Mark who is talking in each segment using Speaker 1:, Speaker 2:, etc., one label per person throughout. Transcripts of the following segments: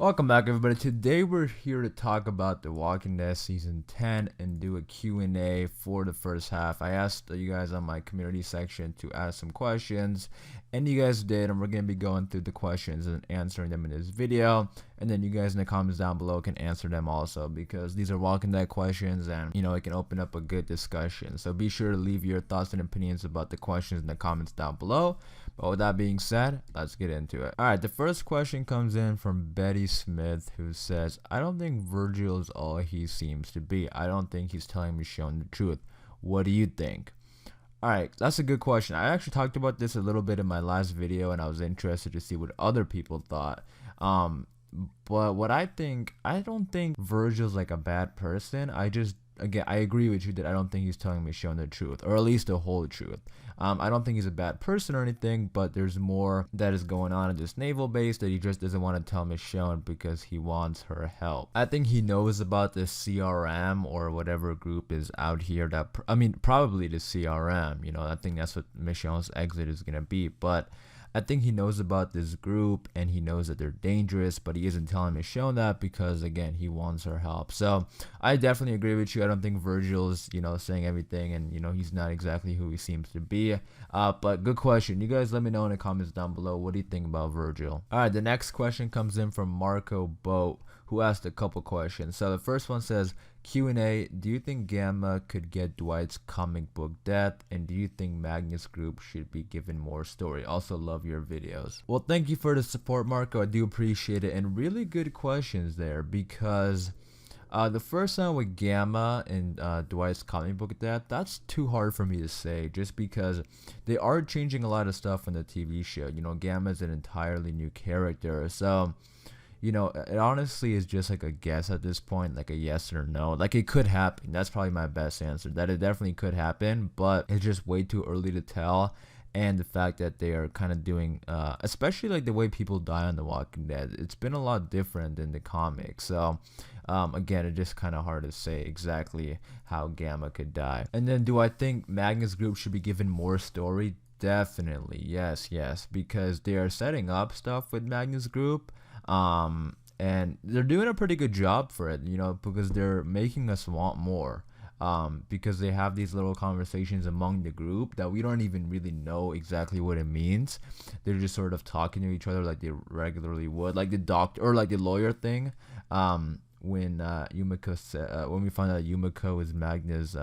Speaker 1: Welcome back, everybody. Today we're here to talk about The Walking Dead Season 10 and do a Q&A for the first half. I asked you guys on my community section to ask some questions, and you guys did, and we're going to be going through the questions and answering them in this video. And then you guys in the comments down below can answer them also, because these are Walking Dead questions, and it can open up a good discussion. So be sure to leave your thoughts and opinions about the questions in the comments down below. But with that being said, let's get into it. Alright, the first question comes in from Betty Smith, who says, I don't think Virgil is all he seems to be. I don't think he's telling Michonne the truth. What do you think? Alright, that's a good question. I actually talked about this a little bit in my last video, and I was interested to see what other people thought. But what I don't think Virgil's like a bad person. Again, I agree with you that I don't think he's telling Michonne the truth, or at least the whole truth. I don't think he's a bad person or anything, but there's more that is going on in this naval base that he just doesn't want to tell Michonne because he wants her help. I think he knows about the CRM or whatever group is out here probably the CRM, I think that's what Michonnes Exit is going to be, but I think he knows about this group and he knows that they're dangerous, but he isn't telling Michonne that because, again, he wants her help. So I definitely agree with you. I don't think Virgil's, saying everything, and, he's not exactly who he seems to be. But good question. You guys let me know in the comments down below. What do you think about Virgil? All right, the next question comes in from Marco Boat, who asked a couple questions. So the first one says, Q&A, do you think Gama could get Dwight's comic book death, and do you think Magnus Group should be given more story? Also love your videos. Well, thank you for the support, Marco. I do appreciate it, and really good questions there, because the first one with Gama and Dwight's comic book death, that's too hard for me to say, just because they are changing a lot of stuff on the TV show. Gama is an entirely new character, so it honestly is just like a guess at this point, like a yes or no. Like, it could happen. That's probably my best answer, that it definitely could happen, but it's just way too early to tell. And the fact that they are kind of doing, especially like the way people die on The Walking Dead, it's been a lot different than the comics. So, again, it's just kind of hard to say exactly how Gama could die. And then, do I think Magnus Group should be given more story? Definitely, yes, because they are setting up stuff with Magnus Group. And they're doing a pretty good job for it, because they're making us want more. Because they have these little conversations among the group that we don't even really know exactly what it means. They're just sort of talking to each other like they regularly would, like the doctor or like the lawyer thing. When when we found out Yumiko is Magnus'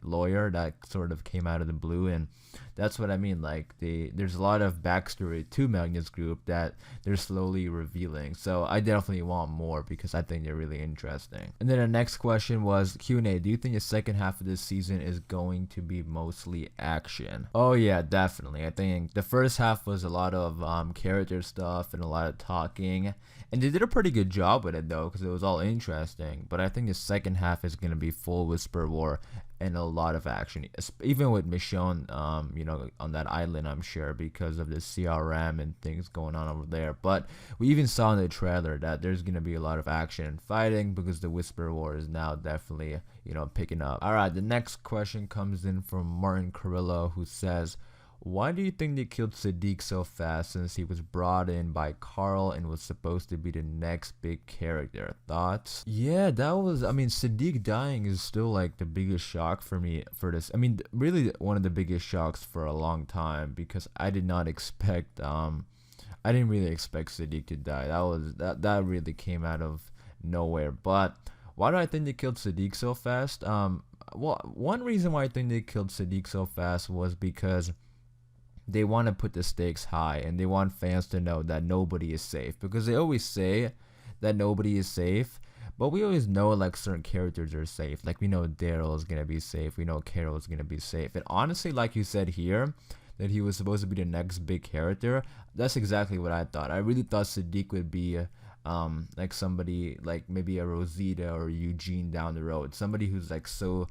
Speaker 1: lawyer, that sort of came out of the blue, and that's what I mean. Like, there's a lot of backstory to Magnus Group that they're slowly revealing. So I definitely want more because I think they're really interesting. And then the next question was Q&A. Do you think the second half of this season is going to be mostly action? Oh yeah, definitely. I think the first half was a lot of character stuff and a lot of talking, and they did a pretty good job with it though, because it was all interesting. But I think the second half is gonna be full whisper war and a lot of action, even with Michonne, on that island, I'm sure, because of the CRM and things going on over there. But we even saw in the trailer that there's gonna be a lot of action and fighting, because the whisper war is now definitely, picking up. All right, the next question comes in from Martin Carrillo, who says, why do you think they killed Sadiq so fast, since he was brought in by Carl and was supposed to be the next big character? Thoughts? Yeah, Sadiq dying is still like the biggest shock for me for this. Really one of the biggest shocks for a long time, because I did not expect, I didn't really expect Sadiq to die. That really came out of nowhere. But why do I think they killed Sadiq so fast? Well, one reason why I think they killed Sadiq so fast was because they want to put the stakes high, and they want fans to know that nobody is safe, because they always say that nobody is safe, but we always know like certain characters are safe. Like, we know Daryl is gonna be safe, we know Carol is gonna be safe, and honestly, like you said here, that he was supposed to be the next big character, that's exactly what I thought. I really thought Sadiq would be like somebody like maybe a Rosita or Eugene down the road, somebody who's like so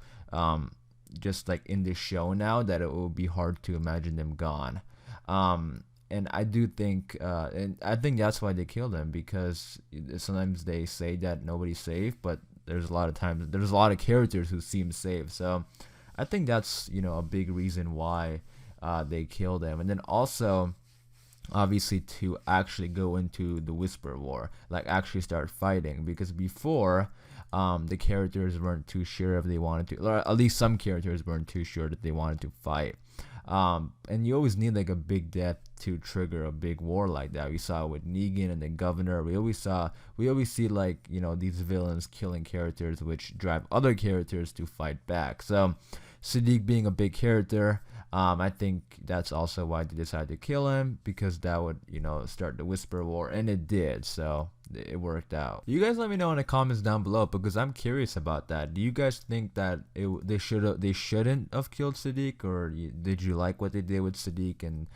Speaker 1: just like in this show now that it will be hard to imagine them gone. And I do think, and I think that's why they killed him, because sometimes they say that nobody's safe, but there's a lot of characters who seem safe. So I think that's a big reason why they killed him. And then also, obviously, to actually go into the Whisper War, like actually start fighting. Because before, the characters weren't too sure if they wanted to, or at least some characters weren't too sure that they wanted to fight. And you always need like a big death to trigger a big war like that. We saw it with Negan and the governor. We always see like, these villains killing characters, which drive other characters to fight back. So Sadiq being a big character, I think that's also why they decided to kill him, because that would, start the Whisper War, and it did. So it worked out. You guys let me know in the comments down below, because I'm curious about that. Do you guys think that they shouldn't have killed Sadiq, or did you like what they did with Sadiq, and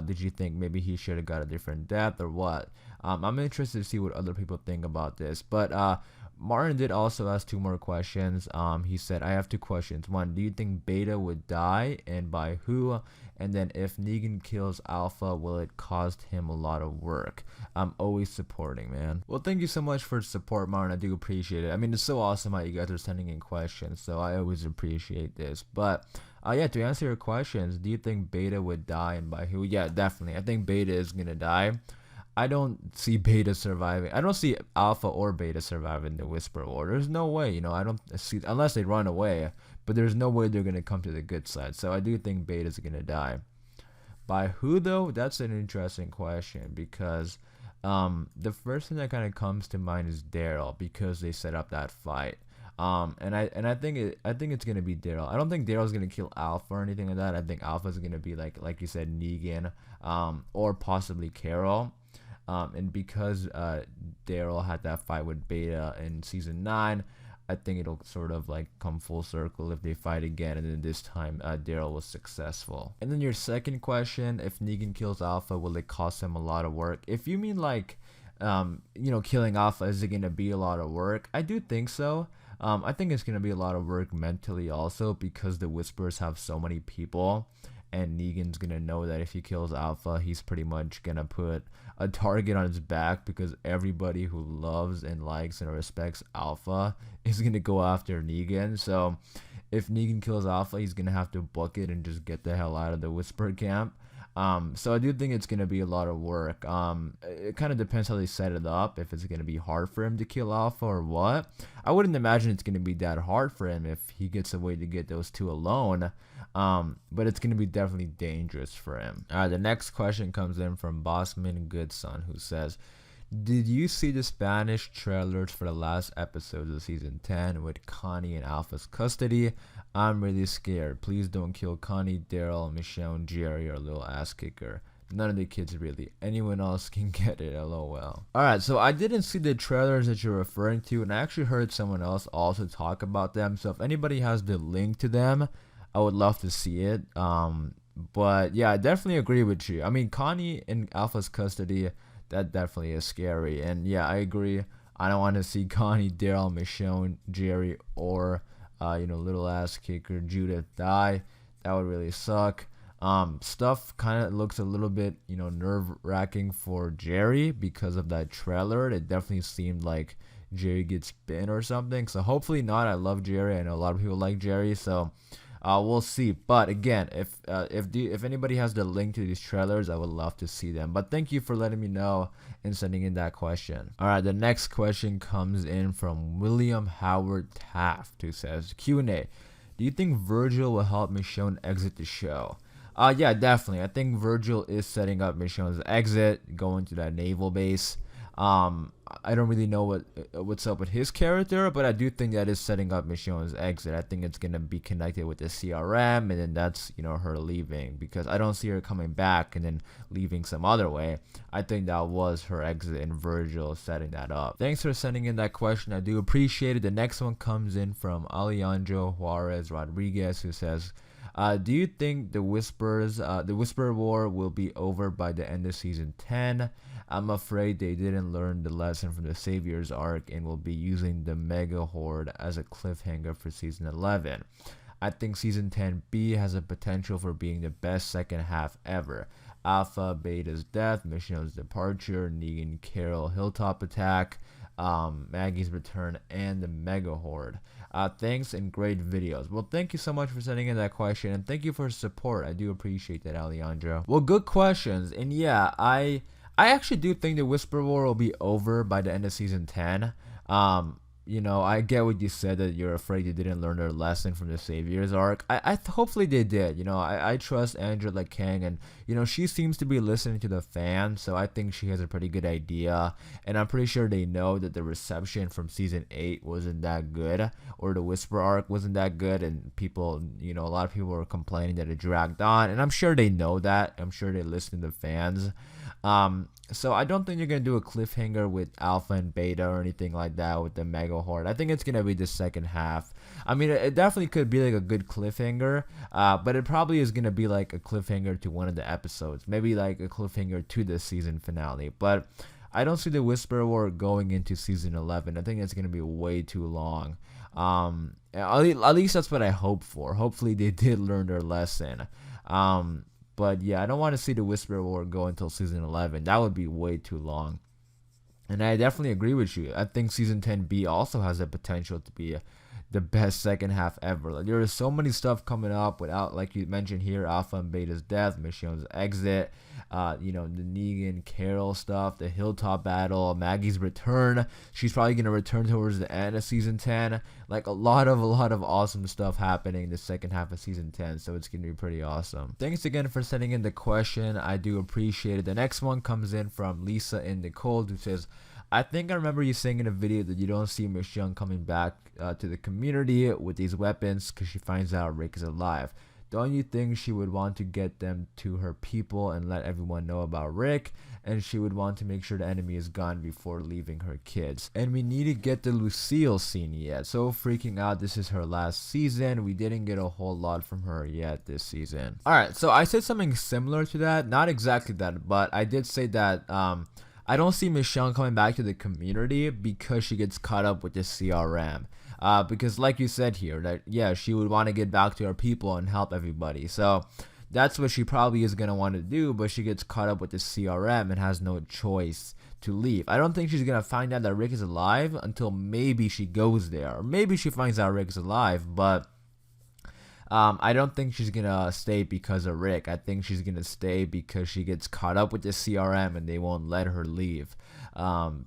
Speaker 1: did you think maybe he should have got a different death, or what? I'm interested to see what other people think about this. But Martin did also ask 2 more questions. He said, I have 2 questions. 1, do you think Beta would die, and by who? And then, if Negan kills Alpha, will it cost him a lot of work? I'm always supporting, man. Well, thank you so much for the support, Martin. I do appreciate it. I mean, it's so awesome how you guys are sending in questions, so I always appreciate this. But yeah, to answer your questions, do you think Beta would die, and by who? Yeah, definitely. I think Beta is gonna die. I don't see Beta surviving. I don't see Alpha or Beta surviving the Whisper War. There's no way, I don't see, unless they run away, but there's no way they're going to come to the good side. So I do think Beta's going to die. By who, though? That's an interesting question, because the first thing that kind of comes to mind is Daryl, because they set up that fight. And I think it's gonna be Daryl. I don't think Daryl's gonna kill Alpha or anything like that. I think Alpha's gonna be like you said, Negan, or possibly Carol. And because Daryl had that fight with Beta in season 9, I think it'll sort of like come full circle if they fight again, and then this time Daryl was successful. And then your second question, if Negan kills Alpha, will it cost him a lot of work? If you mean like, killing Alpha, is it gonna be a lot of work? I do think so. I think it's gonna be a lot of work mentally also, because the Whispers have so many people, and Negan's gonna know that if he kills Alpha, he's pretty much gonna put a target on his back, because everybody who loves and likes and respects Alpha is gonna go after Negan. So if Negan kills Alpha, he's gonna have to book it and just get the hell out of the Whisper camp. So I do think it's gonna be a lot of work. It kind of depends how they set it up, if it's gonna be hard for him to kill Alpha or what. I wouldn't imagine it's gonna be that hard for him if he gets a way to get those 2 alone. But it's gonna be definitely dangerous for him. The next question comes in from Bossman Goodson, who says, did you see the Spanish trailers for the last episodes of season 10 with Connie in Alpha's custody? I'm really scared. Please don't kill Connie, Daryl, Michonne, Jerry, or Little Ass Kicker. None of the kids really. Anyone else can get it, lol. Alright, so I didn't see the trailers that you're referring to, and I actually heard someone else also talk about them. So if anybody has the link to them, I would love to see it. But yeah, I definitely agree with you. I mean, Connie in Alpha's custody, that definitely is scary. And yeah, I agree. I don't want to see Connie, Daryl, Michonne, Jerry, or Little Ass Kicker Judith die. That would really suck. Stuff kind of looks a little bit nerve-wracking for Jerry because of that trailer. It definitely seemed like Jerry gets bitten or something. So hopefully not. I love Jerry. I know a lot of people like Jerry. So we'll see. But again, if anybody has the link to these trailers, I would love to see them. But thank you for letting me know and sending in that question. All right, the next question comes in from William Howard Taft, who says, Q&A, do you think Virgil will help Michonne exit the show? Yeah, definitely. I think Virgil is setting up Michonne's exit, going to that naval base. I don't really know what's up with his character, but I do think that is setting up Michonne's exit. I think it's gonna be connected with the CRM, and then that's her leaving, because I don't see her coming back and then leaving some other way. I think that was her exit, and Virgil setting that up. Thanks for sending in that question. I do appreciate it. The next one comes in from Alejandro Juarez Rodriguez, who says, do you think the Whisper War will be over by the end of season 10? I'm afraid they didn't learn the lesson from the Savior's arc and will be using the Mega Horde as a cliffhanger for season 11. I think season 10B has a potential for being the best second half ever. Alpha, Beta's death, Michonne's departure, Negan, Carol, Hilltop attack, Maggie's return, and the Mega Horde. Thanks and great videos. Well, thank you so much for sending in that question, and thank you for support. I do appreciate that, Alejandro. Well, good questions, and yeah, I actually do think the Whisper War will be over by the end of season 10. You know, I get what you said, that you're afraid you didn't learn their lesson from the Saviors arc. Hopefully they did. You know, I trust Angela Kang, and you know, she seems to be listening to the fans, so I think she has a pretty good idea. And I'm pretty sure they know that the reception from season 8 wasn't that good, or the Whisper arc wasn't that good, and people, you know, a lot of people were complaining that it dragged on, and I'm sure they know that. I'm sure they listen to the fans. So I don't think you're gonna do a cliffhanger with Alpha and Beta or anything like that with the Mega Horde. I think it's gonna be the second half. I mean, it definitely could be like a good cliffhanger, but it probably is gonna be like a cliffhanger to one of the episodes, maybe like a cliffhanger to the season finale. But I don't see the Whisper War going into season 11. I think it's gonna be way too long. At least that's what I hope for. Hopefully they did learn their lesson. But yeah, I don't want to see the Whisper War go until season 11. That would be way too long. And I definitely agree with you. I think season 10B also has the potential to be the best second half ever. Like, there is so many stuff coming up without, like you mentioned here, Alpha and Beta's death, Michonne's exit, you know, the Negan Carol stuff, the Hilltop battle, Maggie's return. She's probably gonna return towards the end of season 10. Like a lot of awesome stuff happening in the second half of season 10. So it's gonna be pretty awesome. Thanks again for sending in the question. I do appreciate it. The next one comes in from Lisa and Nicole, who says, I think I remember you saying in a video that you don't see Michonne coming back to the community with these weapons because she finds out Rick is alive. Don't you think she would want to get them to her people and let everyone know about Rick? And she would want to make sure the enemy is gone before leaving her kids. And we need to get the Lucille scene yet. So freaking out, this is her last season. We didn't get a whole lot from her yet this season. Alright, so I said something similar to that. Not exactly that, but I did say that I don't see Michonne coming back to the community because she gets caught up with the CRM. Because like you said here, that yeah, she would want to get back to her people and help everybody. So that's what she probably is going to want to do, but she gets caught up with the CRM and has no choice to leave. I don't think she's going to find out that Rick is alive until maybe she goes there. Or maybe she finds out Rick is alive, but I don't think she's gonna stay because of Rick. I think she's gonna stay because she gets caught up with the CRM and they won't let her leave.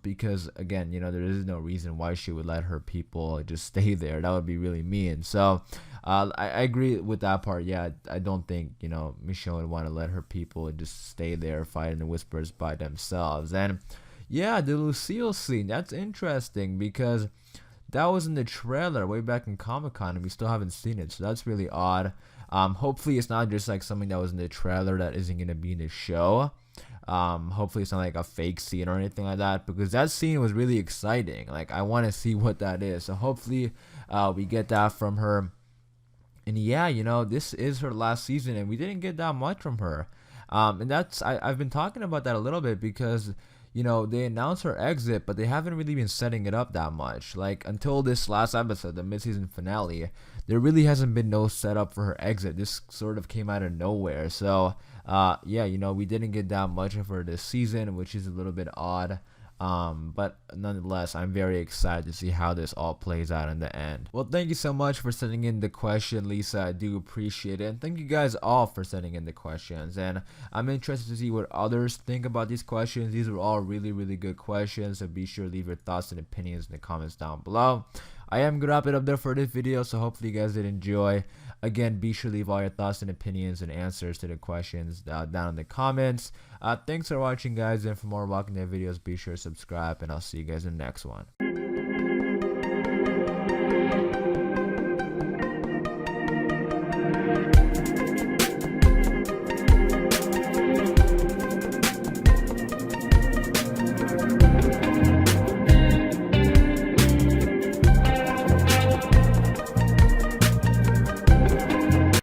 Speaker 1: Because again, you know, there is no reason why she would let her people just stay there. That would be really mean. So I agree with that part. Yeah, I don't think, you know, Michonne would want to let her people just stay there fighting the Whispers by themselves. And yeah, the Lucille scene, that's interesting because that was in the trailer way back in Comic-Con and we still haven't seen it, so that's really odd. Hopefully it's not just like something that was in the trailer that isn't going to be in the show. Hopefully it's not like a fake scene or anything like that, because that scene was really exciting. Like, I want to see what that is, so hopefully we get that from her. And yeah, you know, this is her last season and we didn't get that much from her. And that's, I've been talking about that a little bit because, you know, they announced her exit, but they haven't really been setting it up that much. Like, until this last episode, the mid-season finale, there really hasn't been no setup for her exit. This sort of came out of nowhere. So, yeah, you know, we didn't get that much of her this season, which is a little bit odd. But nonetheless, I'm very excited to see how this all plays out in the end. Well, thank you so much for sending in the question, Lisa. I do appreciate it. And thank you guys all for sending in the questions. And I'm interested to see what others think about these questions. These were all really, really good questions. So be sure to leave your thoughts and opinions in the comments down below. I am going to wrap it up there for this video, so hopefully you guys did enjoy. Again, be sure to leave all your thoughts and opinions and answers to the questions down in the comments. Thanks for watching, guys, and for more Walking Dead videos, be sure to subscribe, and I'll see you guys in the next one.